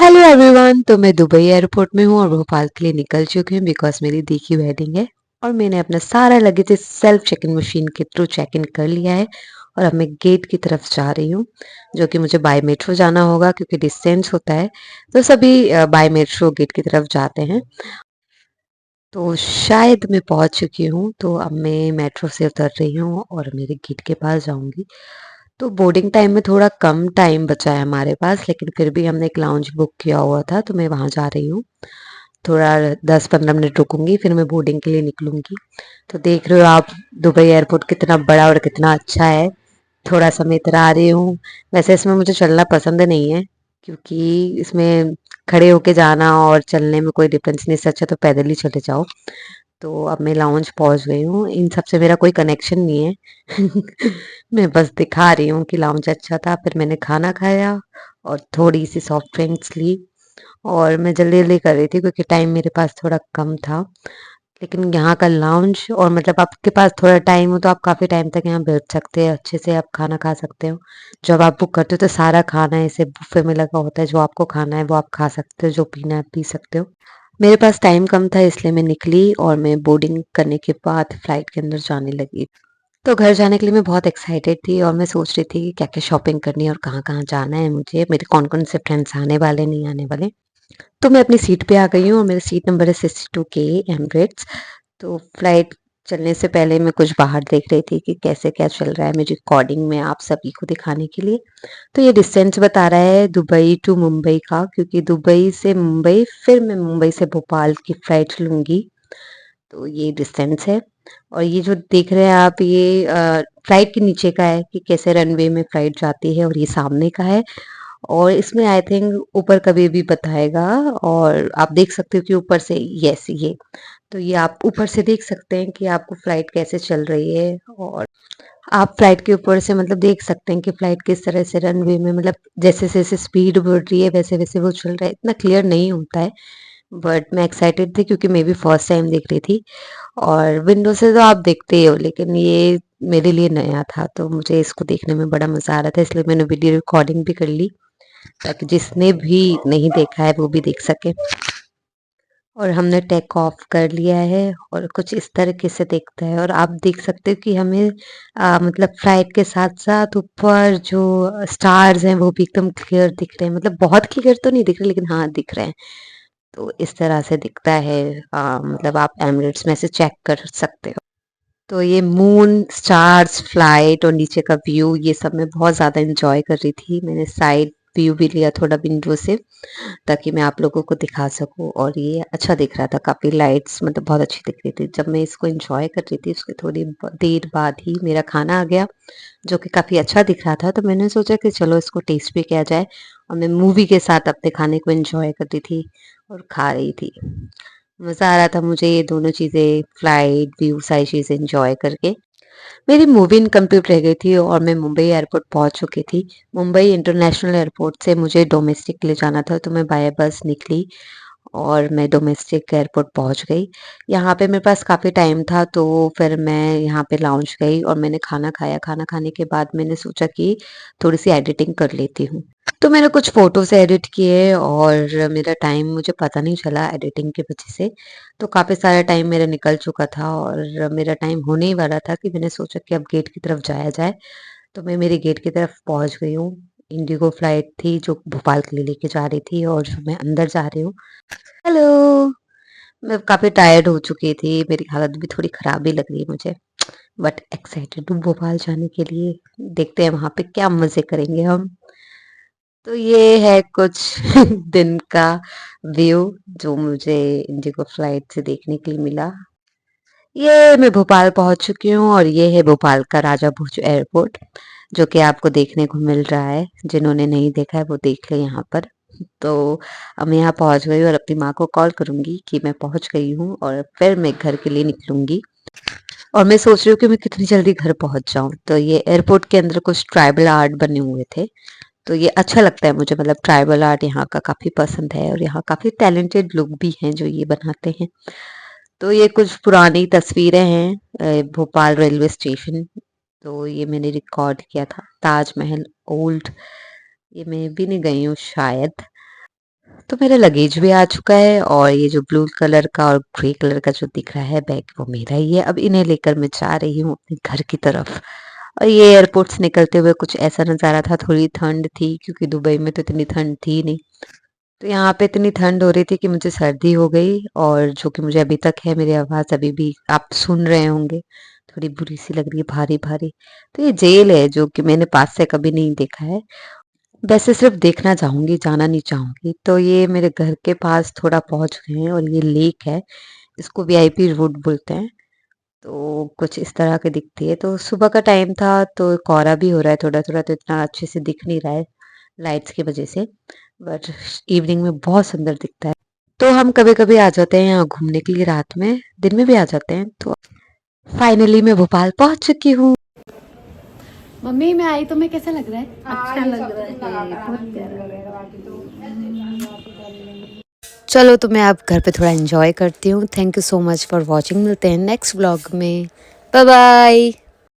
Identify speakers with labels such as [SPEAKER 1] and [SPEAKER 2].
[SPEAKER 1] Hello everyone. तो मैं Dubai airport में हूँ और भोपाल के लिए निकल चुकी हूँ बिकॉज मेरी दी की वेडिंग है। और मैंने अपना सारा लगेज इस सेल्फ चेक इन मशीन के थ्रू चेक इन कर लिया है। और अब मैं गेट की तरफ जा रही हूँ, जो कि मुझे बाय मेट्रो जाना होगा क्योंकि डिस्टेंस होता है। तो सभी बाय मेट्रो गेट की तरफ जाते हैं। तो शायद मैं पहुंच चुकी हूँ, तो अब मैं मेट्रो से उतर रही हूँ और मेरे गेट के पास जाऊंगी। तो बोर्डिंग टाइम में थोड़ा कम टाइम बचा है हमारे पास, लेकिन फिर भी हमने एक लाउंज बुक किया हुआ था, तो मैं वहाँ जा रही हूँ। थोड़ा 10-15 मिनट रुकूंगी, फिर मैं बोर्डिंग के लिए निकलूंगी। तो देख रहे हो आप दुबई एयरपोर्ट कितना बड़ा और कितना अच्छा है। थोड़ा सा मैं इधर आ रही हूँ। वैसे इसमें मुझे चलना पसंद नहीं है, क्योंकि इसमें खड़े होके जाना और चलने में कोई डिफरेंस नहीं। इससे अच्छा तो पैदल ही चले जाओ। तो अब मैं लाउंज पहुंच गई हूँ। इन सब से मेरा कोई कनेक्शन नहीं है। मैं बस दिखा रही हूँ कि लाउंज अच्छा था। फिर मैंने खाना खाया और थोड़ी सी सॉफ्ट ड्रिंक्स ली। और मैं जल्दी जल्दी कर रही थी क्योंकि टाइम मेरे पास थोड़ा कम था। लेकिन यहाँ का लाउंज, और मतलब आपके पास थोड़ा टाइम हो तो आप काफ़ी टाइम तक यहाँ बैठ सकते हैं, अच्छे से आप खाना खा सकते हो। जब आप बुक करते हो तो सारा खाना ऐसे बुफे में लगा होता है। जो आपको खाना है वो आप खा सकते हो, जो पीना है आप पी सकते हो। मेरे पास टाइम कम था, इसलिए मैं निकली और मैं बोर्डिंग करने के बाद फ्लाइट के अंदर जाने लगी। तो घर जाने के लिए मैं बहुत एक्साइटेड थी और मैं सोच रही थी कि क्या क्या शॉपिंग करनी है और कहाँ कहाँ जाना है मुझे, मेरे कौन कौन से फ्रेंड्स आने वाले नहीं आने वाले। तो मैं अपनी सीट पे आ गई हूँ और मेरा सीट नंबर है 62K एमरेट्स। तो फ्लाइट चलने से पहले मैं कुछ बाहर देख रही थी कि कैसे क्या चल रहा है मेरी रिकॉर्डिंग में आप सभी को दिखाने के लिए। तो ये डिस्टेंस बता रहा है दुबई टू मुंबई का, क्योंकि दुबई से मुंबई फिर मैं मुंबई से भोपाल की फ्लाइट लूंगी। तो ये डिस्टेंस है। और ये जो देख रहे हैं आप, ये फ्लाइट के नीचे का है कि कैसे रनवे में फ्लाइट जाती है, और ये सामने का है। और इसमें आई थिंक ऊपर कभी भी बताएगा। और आप देख सकते हो कि ऊपर से, यस ये, तो ये आप ऊपर से देख सकते हैं कि आपको फ्लाइट कैसे चल रही है। और आप फ्लाइट के ऊपर से मतलब देख सकते हैं कि फ्लाइट किस तरह से रनवे में, मतलब जैसे जैसे स्पीड बढ़ रही है वैसे वैसे वो चल रहा है। इतना क्लियर नहीं होता है, बट मैं एक्साइटेड थी क्योंकि मैं भी फर्स्ट टाइम देख रही थी। और विंडो से तो आप देखते ही हो, लेकिन ये मेरे लिए नया था, तो मुझे इसको देखने में बड़ा मजा आ रहा था, इसलिए मैंने वीडियो रिकॉर्डिंग भी कर ली, ताकि जिसने भी नहीं देखा है वो भी देख सके। और हमने टेक ऑफ कर लिया है और कुछ इस तरीके से दिखता है। और आप देख सकते हो कि हमें मतलब फ्लाइट के साथ साथ ऊपर जो स्टार्स हैं वो भी एकदम क्लियर दिख रहे हैं। मतलब बहुत क्लियर तो नहीं दिख रहे, लेकिन हाँ दिख रहे हैं। तो इस तरह से दिखता है। मतलब आप एमिरेट्स में से चेक कर सकते हो। तो ये मून, स्टार्स, फ्लाइट और नीचे का व्यू, ये सब मैं बहुत ज़्यादा इंजॉय कर रही थी। मैंने साइड व्यू भी लिया थोड़ा विंडो से, ताकि मैं आप लोगों को दिखा सकूं। और ये अच्छा दिख रहा था, काफ़ी लाइट्स मतलब बहुत अच्छी दिख रही थी। जब मैं इसको इंजॉय कर रही थी उसके थोड़ी देर बाद ही मेरा खाना आ गया, जो कि काफ़ी अच्छा दिख रहा था। तो मैंने सोचा कि चलो इसको टेस्ट भी किया जाए। और मैं मूवी के साथ अपने खाने को इंजॉय कर रही थी और खा रही थी। मज़ा आ रहा था मुझे ये दोनों चीज़ें, फ्लाइट व्यू, सारी चीज़ें इंजॉय करके। मेरी मूवी इनकम्प्लीट रह गई थी और मैं मुंबई एयरपोर्ट पहुंच चुकी थी। मुंबई इंटरनेशनल एयरपोर्ट से मुझे डोमेस्टिक के लिए जाना था, तो मैं बाय बस निकली और मैं डोमेस्टिक एयरपोर्ट पहुंच गई। यहाँ पे मेरे पास काफ़ी टाइम था, तो फिर मैं यहाँ पे लाउंज गई और मैंने खाना खाया। खाना खाने के बाद मैंने सोचा कि थोड़ी सी एडिटिंग कर लेती हूँ। तो मैंने कुछ फ़ोटोज़ एडिट किए और मेरा टाइम मुझे पता नहीं चला एडिटिंग की वज़ह से। तो काफ़ी सारा टाइम मेरा निकल चुका था और मेरा टाइम होने ही वाला था कि मैंने सोचा कि अब गेट की तरफ जाया जाए। तो मैं मेरे गेट की तरफ पहुँच गई हूँ। इंडिगो फ्लाइट थी जो भोपाल के लिए लेके जा रही थी और जो मैं अंदर जा रही हूँ। हेलो! मैं काफ़ी टायर्ड हो चुकी थी, मेरी हालत भी थोड़ी ख़राब ही लग रही है मुझे। बट एक्साइटेड हूँ भोपाल जाने के लिए। देखते हैं वहाँ पे क्या मज़े करेंगे हम। तो ये है कुछ दिन का व्यू जो मुझे इंडिगो फ्लाइट से देखने के लिए मिला। ये मैं भोपाल पहुंच चुकी हूँ और ये है भोपाल का राजा भोज एयरपोर्ट, जो कि आपको देखने को मिल रहा है। जिन्होंने नहीं देखा है वो देख ले यहाँ पर। तो अब मैं यहाँ पहुंच गई और अपनी माँ को कॉल करूंगी कि मैं पहुंच गई हूँ, और फिर मैं घर के लिए निकलूंगी। और मैं सोच रही हूँ कि मैं कितनी जल्दी घर पहुंच जाऊं। तो ये एयरपोर्ट के अंदर कुछ ट्राइबल आर्ट बने हुए थे, तो ये अच्छा लगता है मुझे। मतलब ट्राइबल आर्ट यहाँ का काफ़ी पसंद है और यहाँ काफ़ी टैलेंटेड लोग भी हैं जो ये बनाते हैं। तो ये कुछ पुरानी तस्वीरें हैं भोपाल रेलवे स्टेशन। तो ये मैंने रिकॉर्ड किया था। ताजमहल ओल्ड, ये मैं भी नहीं गई हूँ शायद। तो मेरा लगेज भी आ चुका है और ये जो ब्लू कलर का और ग्रे कलर का जो दिख रहा है बैग वो मेरा ही है। अब इन्हें लेकर मैं जा रही हूँ अपने घर की तरफ। और ये एयरपोर्ट से निकलते हुए कुछ ऐसा नज़ारा था, थोड़ी ठंड थी क्योंकि दुबई में तो इतनी ठंड थी नहीं। तो यहाँ पे इतनी ठंड हो रही थी कि मुझे सर्दी हो गई और जो कि मुझे अभी तक है, मेरी आवाज़ अभी भी आप सुन रहे होंगे, थोड़ी बुरी सी लग रही है, भारी-भारी। तो ये जेल है जो कि मैंने पास से कभी नहीं देखा है। वैसे सिर्फ देखना चाहूँगी, जाना नहीं चाहूँगी। तो ये मेरे घर के पास थोड़ा पहुँच गए हैं और ये लेक है, इसको वीआईपी रोड बोलते हैं। तो कुछ इस तरह की दिखती है। तो सुबह का टाइम था तो कोहरा भी हो रहा है थोड़ा-थोड़ा, तो इतना अच्छे से दिख नहीं रहा है लाइट्स की वज़ह से, बट इवनिंग में बहुत सुंदर दिखता है। तो हम कभी-कभी आ जाते हैं यहाँ घूमने के लिए रात में, दिन में भी आ जाते हैं। तो फाइनली मैं भोपाल पहुँच चुकी हूँ।
[SPEAKER 2] मम्मी मैं आई तो मैं कैसा लग रहा है?
[SPEAKER 3] अच्छा लग रहा है, बहुत प्यारा।
[SPEAKER 1] चलो तो मैं अब घर पे थोड़ा एन्जॉय करती हूँ। Thank you so much for watching. मिलते हैं नेक्स्ट व्लॉग में। Bye bye.